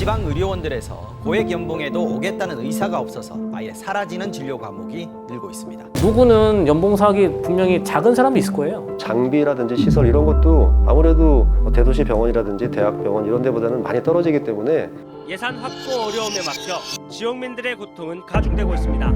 지방 의료원들에서 고액 연봉에도 오겠다는 의사가 없어서 아예 사라지는 진료 과목이 늘고 있습니다. 누구는 연봉 사각이 분명히 작은 사람도 있을 거예요. 장비라든지 시설 이런 것도 아무래도 대도시 병원이라든지 대학병원 이런 데보다는 많이 떨어지기 때문에 예산 확보 어려움에 막혀 지역민들의 고통은 가중되고 있습니다.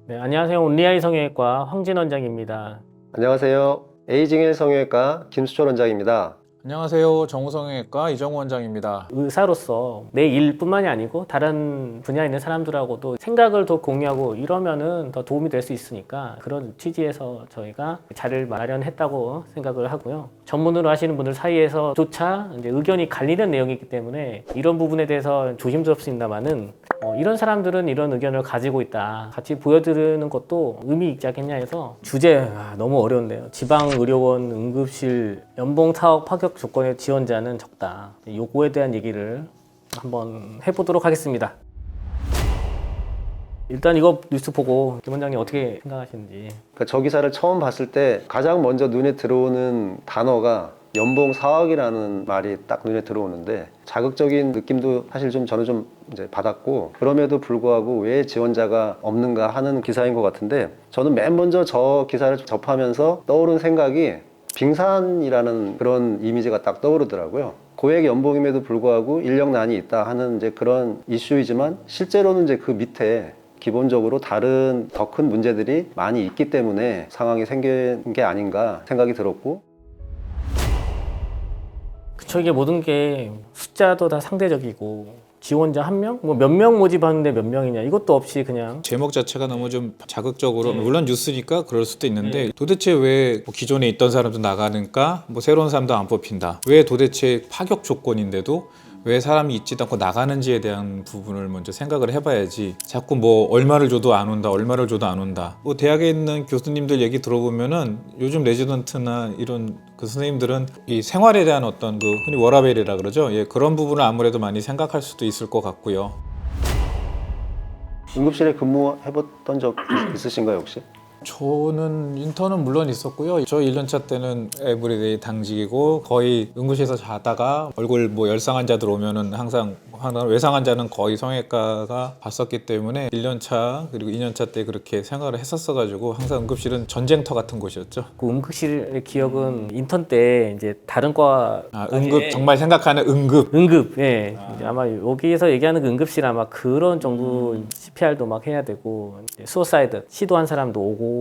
네, 안녕하세요. 온리아이 성형외과 황진 원장입니다. 안녕하세요. 에이징 성형외과 김수철 원장입니다. 안녕하세요. 정우성형외과 이정우 원장입니다. 의사로서 내 일뿐만이 아니고 다른 분야에 있는 사람들하고도 생각을 더 공유하고 이러면은 더 도움이 될 수 있으니까 그런 취지에서 저희가 자리를 마련했다고 생각을 하고요. 전문으로 하시는 분들 사이에서조차 이제 의견이 갈리는 내용이기 때문에 이런 부분에 대해서 조심스럽습니다만은 이런 사람들은 이런 의견을 가지고 있다. 같이 보여드리는 것도 의미 있지 않겠냐 해서 주제 너무 어려운데요. 지방의료원 응급실 연봉 사업 파격 조건의 지원자는 적다. 요거에 대한 얘기를 한번 해보도록 하겠습니다. 일단 이거 뉴스 보고 김 원장님 어떻게 생각하시는지. 그러니까 저 기사를 처음 봤을 때 가장 먼저 눈에 들어오는 단어가 연봉 4억이라는 말이 딱 눈에 들어오는데 자극적인 느낌도 사실 저는 좀 이제 받았고 그럼에도 불구하고 왜 지원자가 없는가 하는 기사인 것 같은데 저는 맨 먼저 저 기사를 접하면서 떠오른 생각이 빙산이라는 그런 이미지가 딱 떠오르더라고요. 고액 연봉임에도 불구하고 인력난이 있다 하는 이제 그런 이슈이지만 실제로는 이제 그 밑에 기본적으로 다른 더 큰 문제들이 많이 있기 때문에 상황이 생긴 게 아닌가 생각이 들었고 그쵸, 이게 모든 게 숫자도 다 상대적이고 지원자 한 명? 뭐 몇 명 모집하는데 몇 명이냐 이것도 없이 그냥 제목 자체가 너무 좀 자극적으로 물론 뉴스니까 그럴 수도 있는데 도대체 왜 기존에 있던 사람도 나가니까 뭐 새로운 사람도 안 뽑힌다. 왜 도대체 파격 조건인데도 왜 사람이 있지도 않고 나가는지에 대한 부분을 먼저 생각을 해봐야지 자꾸 뭐 얼마를 줘도 안 온다 얼마를 줘도 안 온다 뭐 대학에 있는 교수님들 얘기 들어보면은 요즘 레지던트나 이런 그 선생님들은 이 생활에 대한 어떤 그 흔히 워라밸이라 그러죠. 예, 그런 부분을 아무래도 많이 생각할 수도 있을 것 같고요. 응급실에 근무해봤던 적 있으신가요 혹시? 저는 인턴은 물론 있었고요. 저 1년차 때는 에브리데이 당직이고 거의 응급실에서 자다가 얼굴 뭐 열상 환자들 오면은 항상 외상 환자는 거의 성형외과가 봤었기 때문에 1년차 그리고 2년차 때 그렇게 생활을 했었어가지고 항상 응급실은 전쟁터 같은 곳이었죠. 그 응급실의 기억은 인턴 때 이제 다른 과 응급 정말 생각하는 응급. 예. 이제 아마 여기에서 얘기하는 그 응급실 아마 그런 정도 CPR도 막 해야 되고 수어사이드 시도한 사람도 오고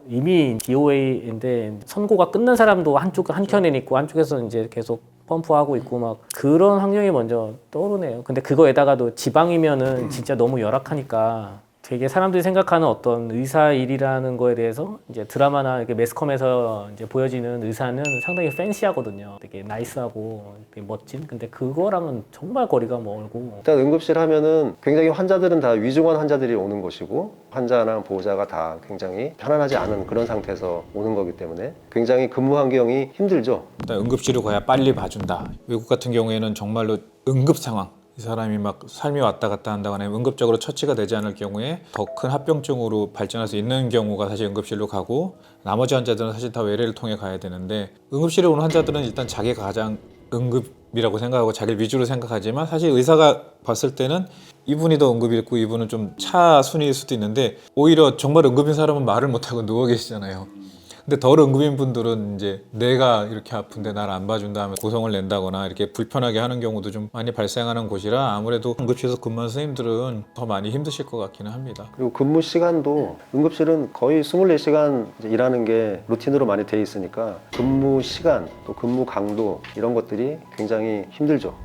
이미 DOA인데 선고가 끝난 사람도 한켠에 있고 한쪽에서 이제 계속 펌프하고 있고 막 그런 환경이 먼저 떠오르네요. 근데 그거에다가도 지방이면은 진짜 너무 열악하니까 되게 사람들이 생각하는 어떤 의사 일이라는 거에 대해서 이제 드라마나 이렇게 매스컴에서 이제 보여지는 의사는 상당히 팬시하거든요. 되게 나이스하고 되게 멋진. 근데 그거랑은 정말 거리가 멀고. 일단 응급실 하면은 굉장히 환자들은 다 위중한 환자들이 오는 것이고 환자나 보호자가 다 굉장히 편안하지 않은 그런 상태에서 오는 거기 때문에 굉장히 근무 환경이 힘들죠. 일단 응급실을 가야 빨리 봐준다. 외국 같은 경우에는 정말로 응급 상황. 이 사람이 막 삶이 왔다 갔다 한다거나 응급적으로 처치가 되지 않을 경우에 더 큰 합병증으로 발전할 수 있는 경우가 사실 응급실로 가고 나머지 환자들은 사실 다 외래를 통해 가야 되는데 응급실에 오는 환자들은 일단 자기가 가장 응급이라고 생각하고 자기를 위주로 생각하지만 사실 의사가 봤을 때는 이분이 더 응급이고 이분은 좀 차순위일 수도 있는데 오히려 정말 응급인 사람은 말을 못하고 누워 계시잖아요. 근데 덜 응급인 분들은 이제 내가 이렇게 아픈데 날 안 봐준다 하면 고성을 낸다거나 이렇게 불편하게 하는 경우도 좀 많이 발생하는 곳이라 아무래도 응급실에서 근무하는 선생님들은 더 많이 힘드실 것 같기는 합니다. 그리고 근무 시간도 응급실은 거의 24시간 일하는 게 루틴으로 많이 돼 있으니까 근무 시간 또 근무 강도 이런 것들이 굉장히 힘들죠.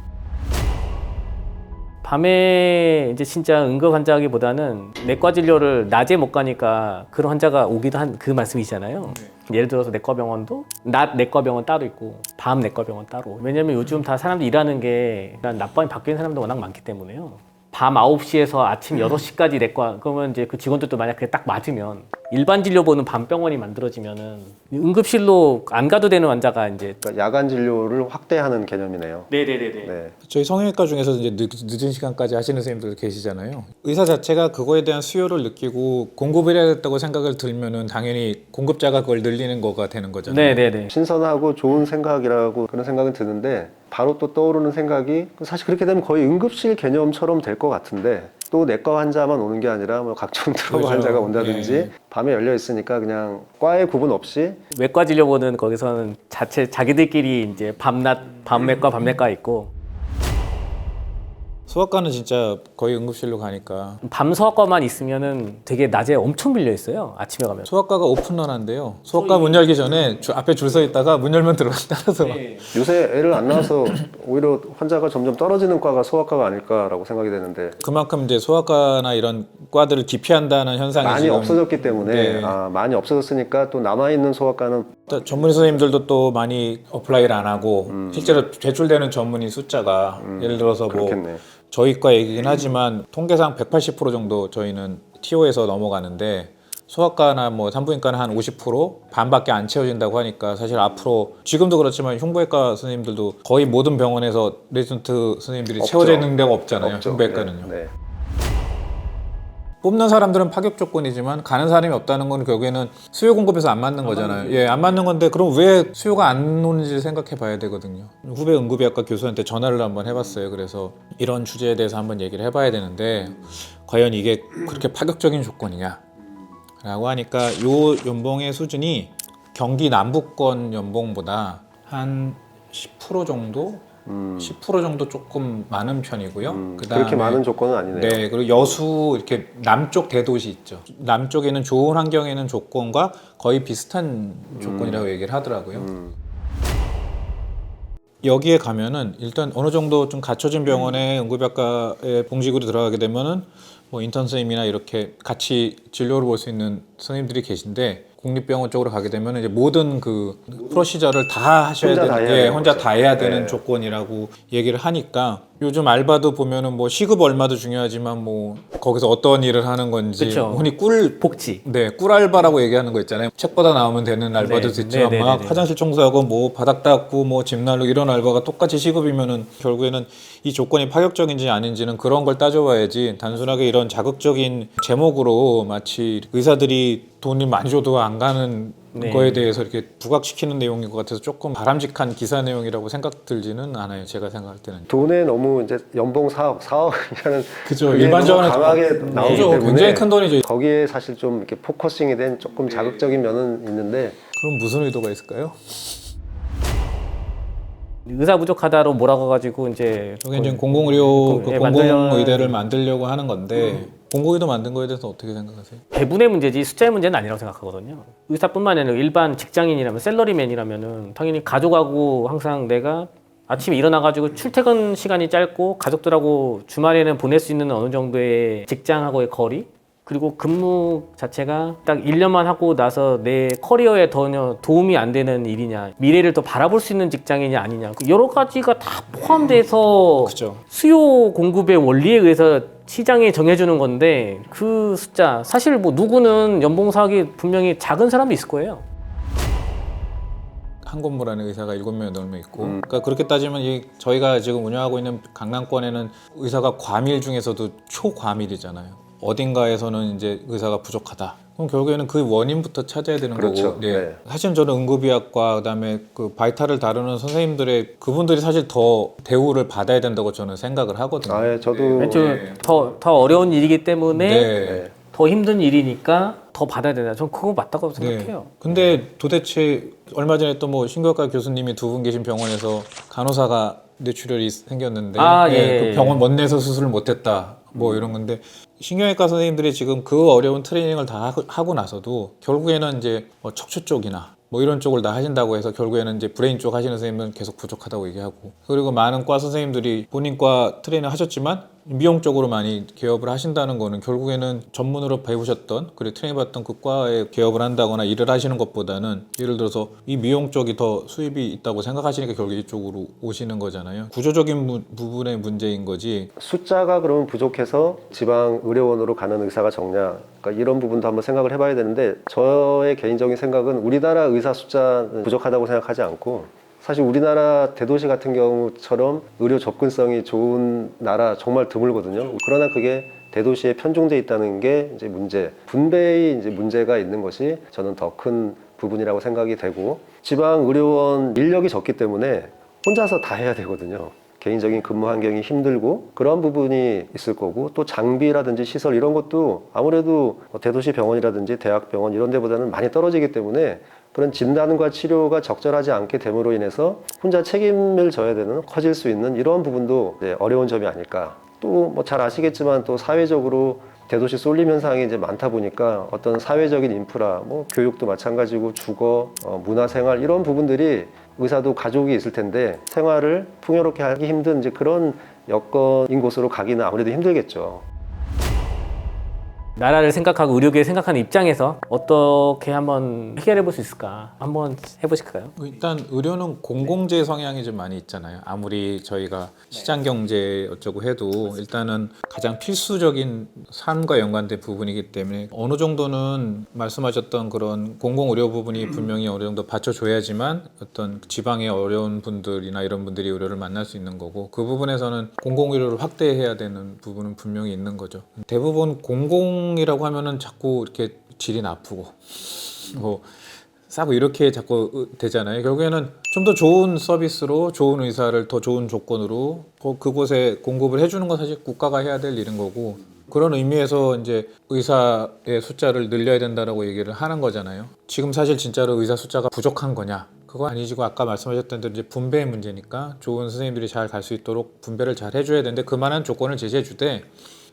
밤에 이제 진짜 응급 환자하기보다는 내과 진료를 낮에 못 가니까 그런 환자가 오기도 한 그 말씀이잖아요. 예를 들어서 내과 병원도 낮 내과 병원 따로 있고 밤 내과 병원 따로. 왜냐면 요즘 다 사람들이 일하는 게 낮밤이 바뀌는 사람도 워낙 많기 때문에요. 밤 9시에서 아침 6시까지 내과 그러면 이제 그 직원들도 만약 그게 딱 맞으면 일반 진료 보는 밤병원이 만들어지면은 응급실로 안 가도 되는 환자가 이제 그러니까 야간 진료를 확대하는 개념이네요. 네네네네. 네. 저희 성형외과 중에서 이제 늦은 시간까지 하시는 선생님들 계시잖아요. 의사 자체가 그거에 대한 수요를 느끼고 공급을 해야겠다고 생각을 들면은 당연히 공급자가 그걸 늘리는 거가 되는 거잖아요. 네네네. 신선하고 좋은 생각이라고 그런 생각은 드는데 바로 또 떠오르는 생각이 사실 그렇게 되면 거의 응급실 개념처럼 될 것 같은데 또 내과 환자만 오는 게 아니라 뭐 각종 트라우마 그렇죠. 환자가 온다든지 네. 밤에 열려 있으니까 그냥 과의 구분 없이 외과 진료 보는 거기서는 자기들끼리 이제 밤내과 밤내과 있고 소아과는 진짜 거의 응급실로 가니까 밤소아과만 있으면은 되게 낮에 엄청 밀려 있어요. 아침에 가면. 소아과가 오픈런한데요. 소아과 문 열기 전에 앞에 줄 서 있다가 문 열면 따라서 막 요새 애를 안 낳아서 오히려 환자가 점점 떨어지는 과가 소아과가 아닐까라고 생각이 되는데 그만큼 이제 소아과나 이런 과들을 기피한다는 현상이 많이 지금 없어졌기 때문에 네. 많이 없어졌으니까 또 남아있는 소아과는 전문의 선생님들도 또 많이 어플라이를 안 하고 실제로 제출되는 전문의 숫자가 예를 들어서 뭐 그렇겠네. 저희 과 얘기긴 하지만 통계상 180% 정도 저희는 TO에서 넘어가는데 소아과나 뭐 산부인과는 한 50% 반밖에 안 채워진다고 하니까 사실 앞으로 지금도 그렇지만 흉부외과 선생님들도 거의 모든 병원에서 레지던트 선생님들이 없죠. 채워져 있는 데가 없잖아요. 없죠. 흉부외과는요. 네. 뽑는 사람들은 파격 조건이지만 가는 사람이 없다는 건 결국에는 수요 공급에서 안 맞는 거잖아요. 예, 안 맞는 건데 그럼 왜 수요가 안 오는지 생각해 봐야 되거든요. 후배 응급의학과 교수한테 전화를 한번 해봤어요. 그래서 이런 주제에 대해서 한번 얘기를 해봐야 되는데 과연 이게 그렇게 파격적인 조건이냐 라고 하니까 요 연봉의 수준이 경기 남부권 연봉보다 한 10% 정도? 10% 정도 조금 많은 편이고요. 그다음에 그렇게 많은 조건은 아니네요. 네, 그리고 여수 이렇게 남쪽 대도시 있죠. 남쪽에는 좋은 환경에는 조건과 거의 비슷한 조건이라고 얘기를 하더라고요. 여기에 가면은 일단 어느 정도 좀 갖춰진 병원에 응급의학과에 봉직으로 들어가게 되면은 뭐 인턴 선생님이나 이렇게 같이 진료를 볼 수 있는 선생님들이 계신데 국립병원 쪽으로 가게 되면 이제 모든 그 프로시저를 다 하셔야 혼자 다 되는, 해야 예, 되는 혼자 거죠. 다 해야 되는 네. 조건이라고 얘기를 하니까 요즘 알바도 보면은 뭐 시급 얼마도 중요하지만 뭐 거기서 어떤 일을 하는 건지 그쵸. 흔히 꿀 복지. 네, 꿀알바라고 얘기하는 거 있잖아요. 책보다 나오면 되는 알바도 네, 있지만 네, 네, 막 네, 네. 화장실 청소하고 뭐 바닥 닦고 뭐 집 날르고 이런 알바가 똑같이 시급이면은 결국에는 이 조건이 파격적인지 아닌지는 그런 걸 따져봐야지 단순하게 이런 자극적인 제목으로 마치 의사들이 돈이 많이 줘도 안 가는 네. 거에 대해서 이렇게 부각시키는 내용인 것 같아서 조금 바람직한 기사 내용이라고 생각 들지는 않아요. 제가 생각할 때는. 돈에 너무 이제 연봉 4억이라는 그죠. 그게 일반적으로 너무 강하게 나오기 그죠. 때문에 굉장히 큰 돈이죠. 거기에 사실 좀 이렇게 포커싱이 된 조금 자극적인 면은 있는데 그럼 무슨 의도가 있을까요? 의사 부족하다로 몰아가가지고 이제 여기 이제 공공의료, 그 예, 만들려는- 공공의대를 만들려고 하는 건데 공공의도 만든 거에 대해서 어떻게 생각하세요? 배분의 문제지 숫자의 문제는 아니라고 생각하거든요. 의사뿐만 아니라 일반 직장인이라면 셀러리맨이라면은 당연히 가족하고 항상 내가 아침에 일어나가지고 출퇴근 시간이 짧고 가족들하고 주말에는 보낼 수 있는 어느 정도의 직장하고의 거리 그리고 근무 자체가 딱 1년만 하고 나서 내 커리어에 전혀 도움이 안 되는 일이냐 미래를 더 바라볼 수 있는 직장이냐 아니냐 여러 가지가 다 포함돼서 그죠. 수요 공급의 원리에 의해서 시장이 정해주는 건데 그 숫자 사실 뭐 누구는 연봉 사각이 분명히 작은 사람도 있을 거예요. 한 건물 안에 의사가 7명, 8명 있고 그러니까 그렇게 따지면 저희가 지금 운영하고 있는 강남권에는 의사가 과밀 중에서도 초과밀이잖아요. 어딘가에서는 이제 의사가 부족하다. 그럼 결국에는 그 원인부터 찾아야 되는 그렇죠. 거고. 네. 네. 사실 저는 응급의학과 그다음에 그 바이탈을 다루는 선생님들의 그분들이 사실 더 대우를 받아야 된다고 저는 생각을 하거든요. 아예 저도 더 어려운 일이기 때문에 네. 더 힘든 일이니까 더 받아야 된다. 전 그거 맞다고 네. 생각해요. 근데 도대체 얼마 전에 또 뭐 신경과 교수님이 두 분 계신 병원에서 간호사가 뇌출혈이 생겼는데 예. 그 병원 먼 데서 수술을 못했다. 뭐 이런 건데 신경외과 선생님들이 지금 그 어려운 트레이닝을 다 하고 나서도 결국에는 이제 뭐 척추 쪽이나 뭐 이런 쪽을 다 하신다고 해서 결국에는 이제 브레인 쪽 하시는 선생님은 계속 부족하다고 얘기하고, 그리고 많은 과 선생님들이 본인 과 트레이닝 하셨지만 미용 쪽으로 많이 개업을 하신다는 거는 결국에는 전문으로 배우셨던 그리고 트레이닝 받던 그 과에 개업을 한다거나 일을 하시는 것보다는 예를 들어서 이 미용 쪽이 더 수입이 있다고 생각하시니까 결국 이쪽으로 오시는 거잖아요. 구조적인 부분의 문제인 거지. 숫자가 그러면 부족해서 지방 의료원으로 가는 의사가 적냐, 그러니까 이런 부분도 한번 생각을 해봐야 되는데, 저의 개인적인 생각은 우리나라 의사 숫자는 부족하다고 생각하지 않고, 사실 우리나라 대도시 같은 경우처럼 의료 접근성이 좋은 나라 정말 드물거든요. 그러나 그게 대도시에 편중돼 있다는 게 이제 분배의 이제 문제가 있는 것이 저는 더 큰 부분이라고 생각이 되고, 지방 의료원 인력이 적기 때문에 혼자서 다 해야 되거든요. 개인적인 근무 환경이 힘들고 그런 부분이 있을 거고, 또 장비라든지 시설 이런 것도 아무래도 대도시 병원이라든지 대학병원 이런 데보다는 많이 떨어지기 때문에 그런 진단과 치료가 적절하지 않게 됨으로 인해서 혼자 책임을 져야 되는, 커질 수 있는 이런 부분도 이제 어려운 점이 아닐까. 또 뭐 잘 아시겠지만 또 사회적으로 대도시 쏠림 현상이 이제 많다 보니까 어떤 사회적인 인프라, 뭐 교육도 마찬가지고 주거, 문화생활 이런 부분들이 의사도 가족이 있을 텐데 생활을 풍요롭게 하기 힘든 이제 그런 여건인 곳으로 가기는 아무래도 힘들겠죠. 나라를 생각하고 의료계를 생각하는 입장에서 어떻게 한번 해결해 볼 수 있을까 한번 해보실까요? 일단 의료는 공공재 성향이 좀 많이 있잖아요. 아무리 저희가 시장경제 어쩌고 해도 일단은 가장 필수적인 삶과 연관된 부분이기 때문에 어느 정도는 말씀하셨던 그런 공공의료 부분이 분명히 어느 정도 받쳐줘야지만 어떤 지방의 어려운 분들이나 이런 분들이 의료를 만날 수 있는 거고, 그 부분에서는 공공의료를 확대해야 되는 부분은 분명히 있는 거죠. 대부분 공공이라고 하면은 자꾸 이렇게 질이 나쁘고 뭐 싸고 이렇게 자꾸 되잖아요. 결국에는 좀 더 좋은 서비스로 좋은 의사를 더 좋은 조건으로 그곳에 공급을 해주는 건 사실 국가가 해야 될 일인 거고, 그런 의미에서 이제 의사의 숫자를 늘려야 된다라고 얘기를 하는 거잖아요. 지금 사실 진짜로 의사 숫자가 부족한 거냐? 그거 아니지고 아까 말씀하셨던 대로 이제 분배의 문제니까 좋은 선생님들이 잘 갈 수 있도록 분배를 잘 해줘야 되는데 그만한 조건을 제시해 주되,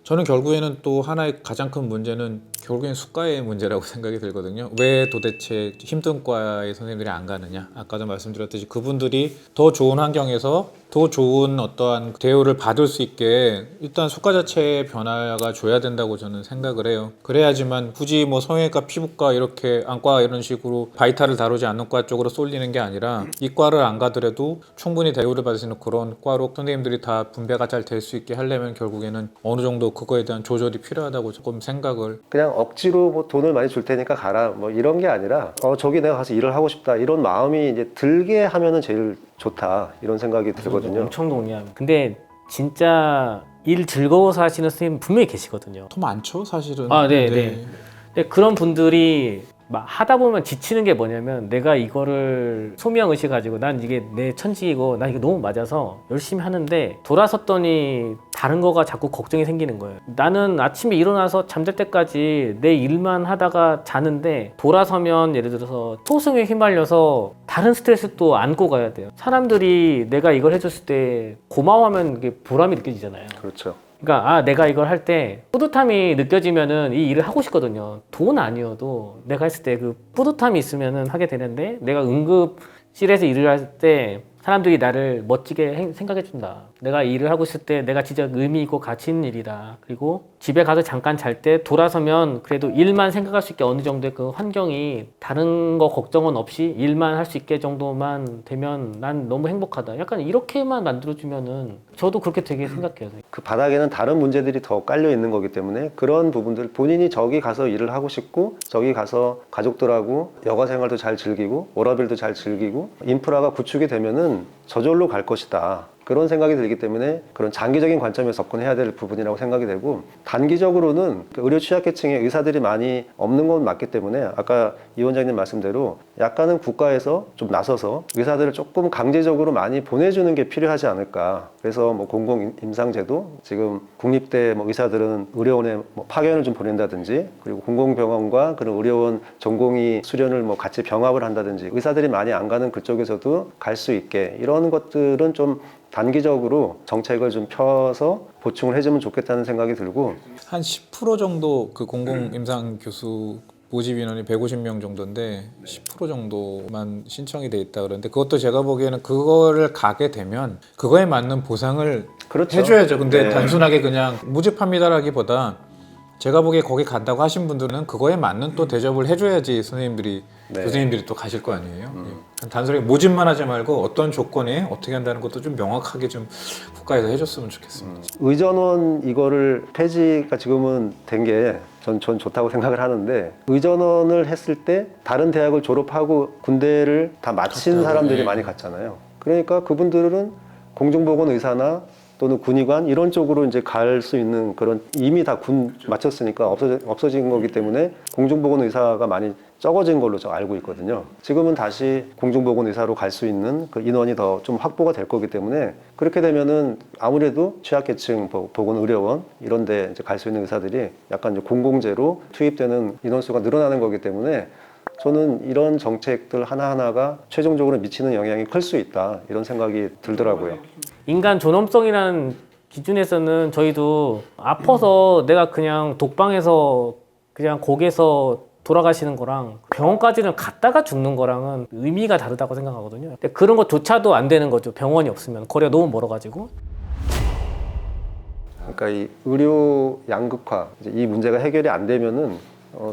저는 결국에는 또 하나의 가장 큰 문제는 결국엔 수가의 문제라고 생각이 들거든요. 왜 도대체 힘든 과의 선생님들이 안 가느냐? 아까도 말씀드렸듯이 그분들이 더 좋은 환경에서 더 좋은 어떠한 대우를 받을 수 있게 일단 수가 자체의 변화가 줘야 된다고 저는 생각을 해요. 그래야지만 굳이 뭐 성형외과, 피부과 이렇게 안과 이런 식으로 바이탈을 다루지 않는 과 쪽으로 쏠리는 게 아니라 이 과를 안 가더라도 충분히 대우를 받을 수 있는 그런 과로 선생님들이 다 분배가 잘 될 수 있게 하려면 결국에는 어느 정도 그거에 대한 조절이 필요하다고 조금 생각을. 그냥 억지로 뭐 돈을 많이 줄 테니까 가라 뭐 이런 게 아니라 저기 내가 가서 일을 하고 싶다 이런 마음이 이제 들게 하면은 제일 좋다 이런 생각이 들거든요. 엄청 동의합니다. 근데 진짜 일 즐거워서 하시는 선생님 분명히 계시거든요. 더 많죠 사실은. 네. 근데 그런 분들이 막 하다 보면 지치는 게 뭐냐면, 내가 이거를 소명의식 가지고 난 이게 내 천직이고 난 이게 너무 맞아서 열심히 하는데 돌아섰더니 다른 거가 자꾸 걱정이 생기는 거예요. 나는 아침에 일어나서 잠잘 때까지 내 일만 하다가 자는데 돌아서면 예를 들어서 소승에 휘말려서 다른 스트레스 또 안고 가야 돼요. 사람들이 내가 이걸 해줬을 때 고마워하면 이게 보람이 느껴지잖아요. 그렇죠. 그러니까 내가 이걸 할 때 뿌듯함이 느껴지면은 이 일을 하고 싶거든요. 돈 아니어도 내가 했을 때 그 뿌듯함이 있으면은 하게 되는데, 내가 응급실에서 일을 할 때 사람들이 나를 멋지게 생각해 준다. 내가 일을 하고 있을 때 내가 진짜 의미 있고 가치 있는 일이다. 그리고 집에 가서 잠깐 잘 때 돌아서면 그래도 일만 생각할 수 있게 어느 정도의 그 환경이 다른 거 걱정은 없이 일만 할 수 있게 정도만 되면 난 너무 행복하다. 약간 이렇게만 만들어주면은 저도 그렇게 되게 생각해요. 그 바닥에는 다른 문제들이 더 깔려 있는 거기 때문에 그런 부분들, 본인이 저기 가서 일을 하고 싶고 저기 가서 가족들하고 여가 생활도 잘 즐기고 워라밸도 잘 즐기고 인프라가 구축이 되면은 저절로 갈 것이다. 그런 생각이 들기 때문에 그런 장기적인 관점에서 접근해야 될 부분이라고 생각이 되고, 단기적으로는 의료 취약계층의 의사들이 많이 없는 건 맞기 때문에 아까 이 원장님 말씀대로 약간은 국가에서 좀 나서서 의사들을 조금 강제적으로 많이 보내주는 게 필요하지 않을까. 그래서 뭐 공공임상제도, 지금 국립대 뭐 의사들은 의료원에 뭐 파견을 좀 보낸다든지, 그리고 공공병원과 그런 의료원 전공의 수련을 뭐 같이 병합을 한다든지, 의사들이 많이 안 가는 그쪽에서도 갈 수 있게 이런 것들은 좀 단기적으로 정책을 좀 펴서 보충을 해주면 좋겠다는 생각이 들고, 한 10% 정도 그 공공임상 교수 모집 인원이 150명 정도인데 10% 정도만 신청이 돼 있다 그러는데 그것도 제가 보기에는 그거를 가게 되면 그거에 맞는 보상을 그렇죠. 해줘야죠. 근데 네. 단순하게 그냥 모집합니다라기보다 제가 보기에 거기 간다고 하신 분들은 그거에 맞는 또 대접을 해줘야지 선생님들이 네. 교수님들이 또 가실 거 아니에요. 예. 단순하게 모집만 하지 말고 어떤 조건에 어떻게 한다는 것도 좀 명확하게 좀 국가에서 해줬으면 좋겠습니다. 의전원 이거를 폐지가 지금은 된 게 전 좋다고 생각을 하는데 의전원을 했을 때 다른 대학을 졸업하고 군대를 다 마친 갔다고, 사람들이 네. 많이 갔잖아요. 그러니까 그분들은 공중보건의사나 또는 군의관 이런 쪽으로 이제 갈 수 있는 그런 이미 다 군 마쳤으니까 없어진 거기 때문에 공중보건의사가 많이 적어진 걸로 저 알고 있거든요. 지금은 다시 공중보건의사로 갈 수 있는 그 인원이 더 좀 확보가 될 거기 때문에 그렇게 되면은 아무래도 취약계층 보건의료원 이런 데 이제 갈 수 있는 의사들이 약간 이제 공공재로 투입되는 인원수가 늘어나는 거기 때문에 저는 이런 정책들 하나하나가 최종적으로 미치는 영향이 클 수 있다 이런 생각이 들더라고요. 인간 존엄성이라는 기준에서는 저희도 아파서 내가 그냥 독방에서 그냥 거기에서 돌아가시는 거랑 병원까지는 갔다가 죽는 거랑은 의미가 다르다고 생각하거든요. 근데 그런 것조차도 안 되는 거죠. 병원이 없으면 거리가 너무 멀어가지고. 그러니까 이 의료 양극화 이제 이 문제가 해결이 안 되면은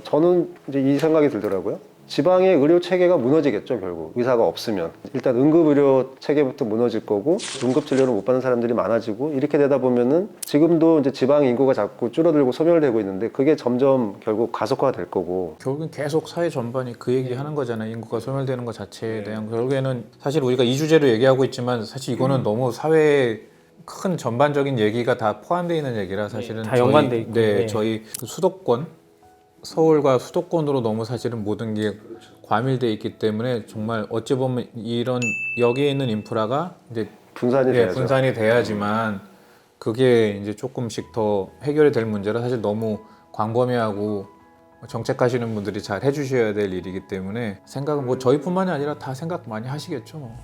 저는 이제 이 생각이 들더라고요. 지방의 의료 체계가 무너지겠죠, 결국. 의사가 없으면. 일단 응급의료 체계부터 무너질 거고, 응급진료를 못 받는 사람들이 많아지고, 이렇게 되다 보면은 지금도 이제 지방 인구가 자꾸 줄어들고 소멸되고 있는데, 그게 점점 결국 가속화가 될 거고. 결국엔 계속 사회 전반이 그 얘기 하는 거잖아요. 인구가 소멸되는 것 자체에 대한 결국에는 사실 우리가 이 주제로 얘기하고 있지만 사실 이거는 너무 사회에 큰 전반적인 얘기가 다 포함되어 있는 얘기라 사실은 다 연관돼 있고. 네, 네. 저희 그 수도권 서울과 수도권으로 너무 사실은 모든 게 과밀돼 있기 때문에 정말 어찌 보면 이런 여기에 있는 인프라가 이제 분산이 돼야죠. 분산이 돼야지만 그게 이제 조금씩 더 해결이 될 문제라 사실 너무 광범위하고 정책하시는 분들이 잘 해주셔야 될 일이기 때문에 생각은 뭐 저희뿐만이 아니라 다 생각 많이 하시겠죠. 뭐.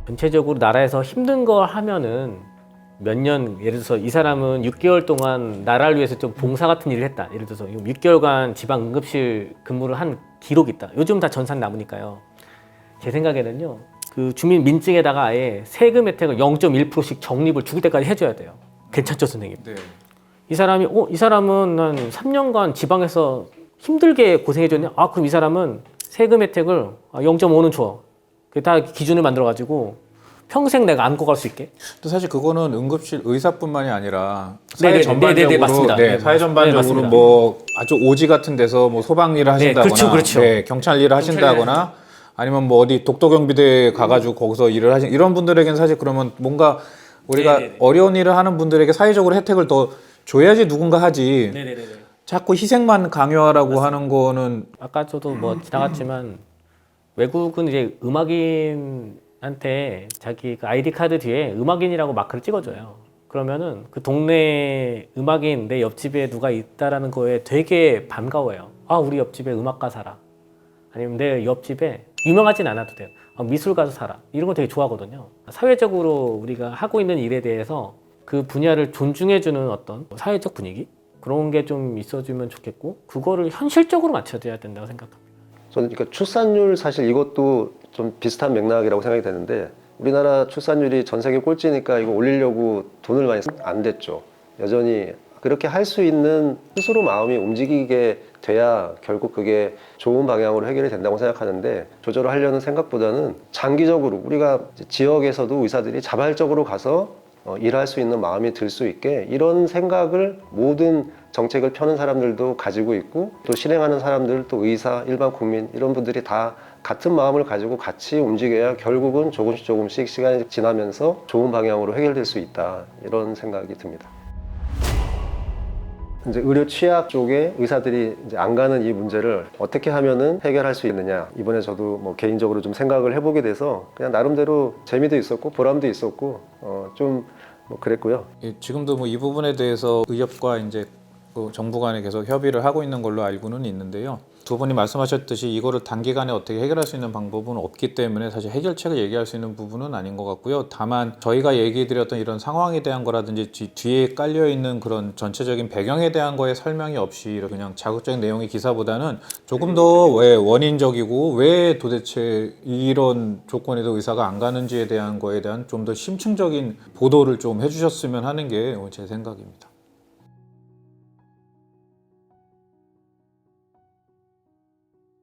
전체적으로 나라에서 힘든 걸 하면은 몇 년, 예를 들어서 이 사람은 6개월 동안 나라를 위해서 좀 봉사 같은 일을 했다. 예를 들어서 6개월간 지방 응급실 근무를 한 기록이 있다. 요즘 다 전산 남으니까요. 제 생각에는요. 그 주민 민증에다가 아예 세금 혜택을 0.1%씩 적립을 죽을 때까지 해줘야 돼요. 괜찮죠, 선생님? 네. 이 사람이 이 사람은 한 3년간 지방에서 힘들게 고생해줬냐? 아, 그럼 이 사람은 세금 혜택을 0.5는 줘. 그게 다 기준을 만들어가지고 평생 내가 안고 갈 수 있게. 또 사실 그거는 응급실 의사뿐만이 아니라 네네, 사회 전반적으로 네네, 맞습니다. 네, 네, 사회 네, 전반적으로 맞습니다. 뭐 아주 오지 같은 데서 뭐 소방 일을 하신다거나 그렇죠, 그렇죠. 네, 경찰 일을 하신다거나 아니면 뭐 어디 독도경비대에 가가지고 거기서 일을 하신 이런 분들에게는 사실 그러면 뭔가 우리가 네네네. 어려운 일을 하는 분들에게 사회적으로 혜택을 더 줘야지 누군가 하지 네네네. 자꾸 희생만 강요하라고 하는 거는 아까 저도 뭐 지나갔지만 외국은 이제 음악인한테 자기 그 아이디 카드 뒤에 음악인이라고 마크를 찍어줘요. 그러면은 그 동네 음악인 내 옆집에 누가 있다라는 거에 되게 반가워요. 아, 우리 옆집에 음악가 살아. 아니면 내 옆집에 유명하진 않아도 돼요. 아, 미술가도 살아. 이런 거 되게 좋아하거든요. 사회적으로 우리가 하고 있는 일에 대해서 그 분야를 존중해주는 어떤 사회적 분위기? 그런 게 좀 있어주면 좋겠고 그거를 현실적으로 맞춰줘야 된다고 생각합니다. 저는 그러니까 출산율 사실 이것도 좀 비슷한 맥락이라고 생각이 되는데 우리나라 출산율이 전 세계 꼴찌니까 이거 올리려고 돈을 많이 안 됐죠. 여전히 그렇게 할 수 있는 스스로 마음이 움직이게 돼야 결국 그게 좋은 방향으로 해결이 된다고 생각하는데 조절을 하려는 생각보다는 장기적으로 우리가 지역에서도 의사들이 자발적으로 가서 일할 수 있는 마음이 들 수 있게 이런 생각을 모든 정책을 펴는 사람들도 가지고 있고 또 실행하는 사람들 또 의사, 일반 국민 이런 분들이 다 같은 마음을 가지고 같이 움직여야 결국은 조금씩 시간이 지나면서 좋은 방향으로 해결될 수 있다 이런 생각이 듭니다. 이제 의료 취약 쪽에 의사들이 이제 안 가는 이 문제를 어떻게 하면은 해결할 수 있느냐 이번에 저도 뭐 개인적으로 좀 생각을 해보게 돼서 그냥 나름대로 재미도 있었고 보람도 있었고 좀 뭐 그랬고요. 예, 지금도 뭐 이 부분에 대해서 의협과 이제 그 정부 간에 계속 협의를 하고 있는 걸로 알고는 있는데요. 두 분이 말씀하셨듯이 이거를 단기간에 어떻게 해결할 수 있는 방법은 없기 때문에 사실 해결책을 얘기할 수 있는 부분은 아닌 것 같고요. 다만 저희가 얘기해드렸던 이런 상황에 대한 거라든지 뒤에 깔려있는 그런 전체적인 배경에 대한 거에 설명이 없이 그냥 자극적인 내용의 기사보다는 조금 더 왜 원인적이고 왜 도대체 이런 조건에도 의사가 안 가는지에 대한 거에 대한 좀 더 심층적인 보도를 좀 해주셨으면 하는 게 제 생각입니다.